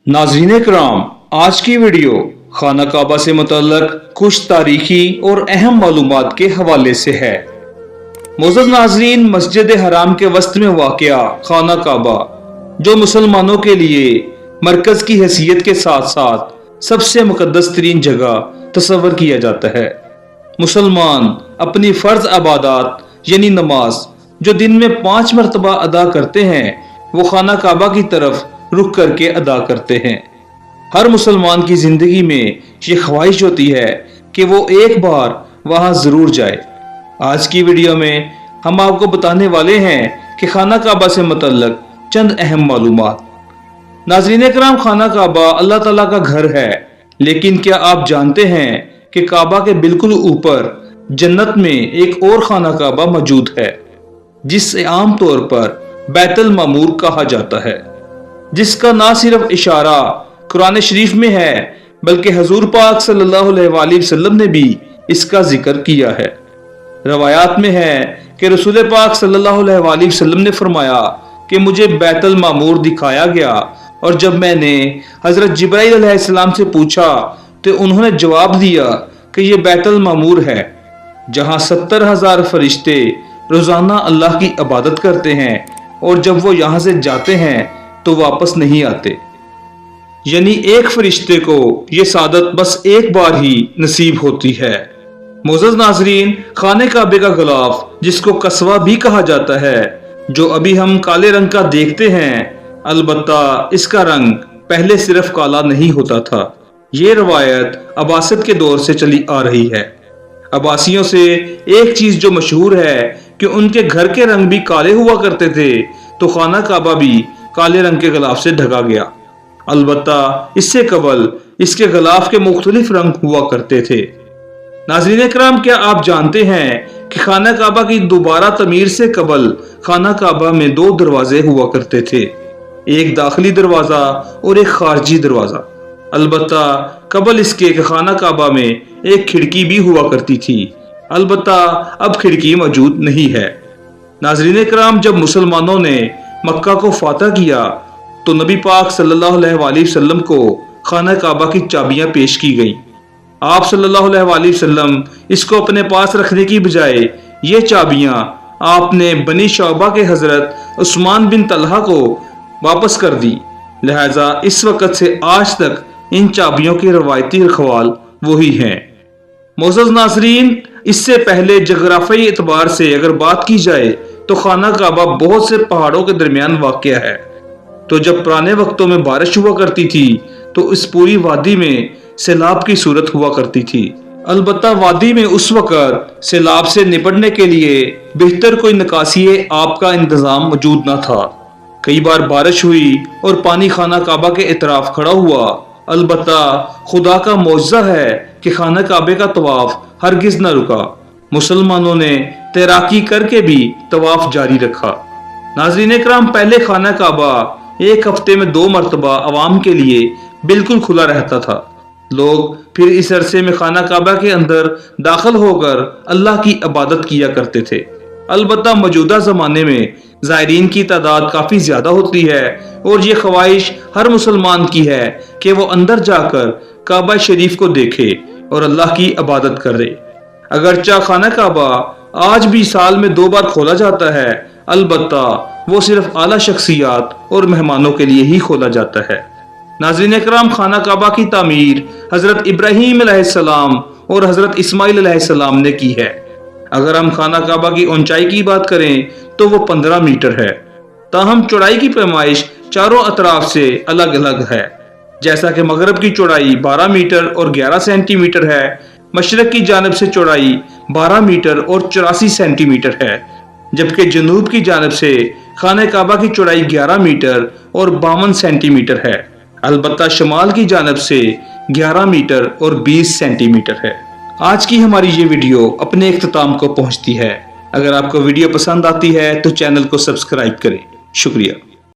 नाज़रीन कराम, आज की वीडियो खाना काबा से मुतल्लक कुछ तारीखी और अहम मालूमात के हवाले से है। मोअज़्ज़ज़ नाज़रीन, मस्जिद हराम के वस्त में वाक़या खाना काबा, जो मुसलमानों के लिए मरकज़ की हैसियत के साथ साथ सबसे मुक़द्दस तरीन जगह तस्वर किया जाता है। मुसलमान अपनी फ़र्ज इबादत यानी नमाज जो दिन में 5 मरतबा अदा करते हैं, वो खाना काबा की तरफ रुख करके अदा करते हैं। हर मुसलमान की जिंदगी में ये ख्वाहिश होती है कि वो एक बार वहां जरूर जाए। आज की वीडियो में हम आपको बताने वाले हैं कि खाना काबा से मुतल्लक चंद अहम मालूमात। नाज़रीन कराम, खाना काबा अल्लाह ताला का घर है, लेकिन क्या आप जानते हैं कि काबा के बिल्कुल ऊपर जन्नत में एक और खाना काबा मौजूद है, जिसे आम तौर पर बैतुल मामूर कहा जाता है, जिसका ना सिर्फ इशारा कुरान शरीफ में है बल्कि हजूर पाक सल्लल्लाहु अलैहि वसल्लम ने भी इसका जिक्र किया है। रवायात में है कि रसूल पाक सल्लल्लाहु अलैहि वसल्लम ने फरमाया कि मुझे बैतुल मामूर दिखाया गया, और जब मैंने हजरत जिब्राइल अलैहिस्सलाम से पूछा तो उन्होंने जवाब दिया कि यह बैतुल मामूर है, जहां 70,000 फरिश्ते रोजाना अल्लाह की इबादत करते हैं, और जब वो यहाँ से जाते हैं तो वापस नहीं आते। यानी एक फरिश्ते को ये सादत बस एक बार ही नसीब होती है। मोअज़्ज़ज़ नाज़रीन, खाने काबे का गिलाफ, जिसको कस्वा भी कहा जाता है, जो अभी हम काले रंग का देखते हैं, अलबत्ता इसका रंग पहले सिर्फ काला नहीं होता था। ये रवायत अब्बासिद के दौर से चली आ रही है। अब्बासियों से एक चीज जो मशहूर है कि उनके घर के रंग भी काले हुआ करते थे, तो खाना काबा भी काले रंग के गिलाफ से ढका गया। अलबत्ता इससे कबल इसके गिलाफ के मुख्तलिफ रंग हुआ करते थे। नाज़रीन कराम, क्या आप जानते हैं कि खाना काबा की दोबारा तमीर से कबल खाना काबा में 2 दरवाजे हुआ करते थे, एक दाखिली दरवाजा और एक खारजी दरवाजा। अलबत्ता कबल इसके खाना काबा में एक खिड़की भी हुआ करती थी, अलबत्ता अब खिड़की मौजूद नहीं है। नाज़रीन कराम, जब मुसलमानों ने मक्का को फातह किया तो नबी पाक सल्लल्लाहु अलैहि वसल्लम को खाना काबा की चाबियां पेश की गईं। आप सल्लल्लाहु अलैहि वसल्लम इसको अपने पास रखने की बजाय ये चाबियां आपने बनी शौबा के हजरत उस्मान बिन तलहा को वापस कर दी। लिहाजा इस वक्त से आज तक इन चाबियों के रवायती रखवाल वही हैं। मोअज़्ज़ज़ नाज़रीन, इससे पहले जगराफी एतबार से अगर बात की जाए तो खाना काबा बहुत से पहाड़ों के दरमियान वाक़या है। तो जब पुराने वक्तों में बारिश हुआ करती थी तो इस पूरी वादी में सैलाब की सूरत हुआ करती थी। अलबत्ता वादी में उस वक्त सैलाब से निपटने के लिए बेहतर कोई निकासी आब का इंतजाम मौजूद न था। कई बार बारिश हुई और पानी खाना काबा के इतराफ खड़ा हुआ। अलबत्ता खुदा का मौजज़ा है कि खाना काबे का तवाफ हरगिज न रुका। मुसलमानों ने तैराकी करके भी तवाफ जारी रखा। नाज़रीन कराम, पहले खाना काबा एक हफ्ते में 2 मरतबा अवाम के लिए बिल्कुल खुला रहता था। लोग फिर इस अरसे में खाना काबा के अंदर दाखिल होकर अल्लाह की इबादत किया करते थे। अलबत्ता मौजूदा ज़माने में ज़ायरीन की तादाद काफ़ी ज़्यादा होती है, और ये ख्वाहिश हर मुसलमान की है कि वो अंदर जाकर काबा शरीफ को देखे और अल्लाह की इबादत करे। अगरचा खाना काबा आज भी साल में 2 बार खोला जाता है, अलबत्ता वो सिर्फ आला शख्सियात और मेहमानों के लिए ही खोला जाता है। नाज़रीन कराम, खाना काबा की तामीर हजरत इब्राहीम अलैहिस्सलाम और हजरत इस्माइल अलैहिस्सलाम ने की है। अगर हम खाना काबा की ऊंचाई की बात करें तो वो 15 मीटर है, ताहम चौड़ाई की पैमाइश चारों अतराफ से अलग अलग है। जैसा कि मगरब की चौड़ाई 12 मीटर और 11 सेंटीमीटर है, मशरक की जानब से चौड़ाई 12 मीटर और 84 सेंटीमीटर है, जबकि जनूब की जानब से खाना काबा की चौड़ाई 11 मीटर और 52 सेंटीमीटर है। अलबत्ता शमाल की जानब से 11 मीटर और 20 सेंटीमीटर है। आज की हमारी ये वीडियो अपने इख्तिताम को पहुंचती है। अगर आपको वीडियो पसंद आती है तो चैनल को सब्सक्राइब करें। शुक्रिया।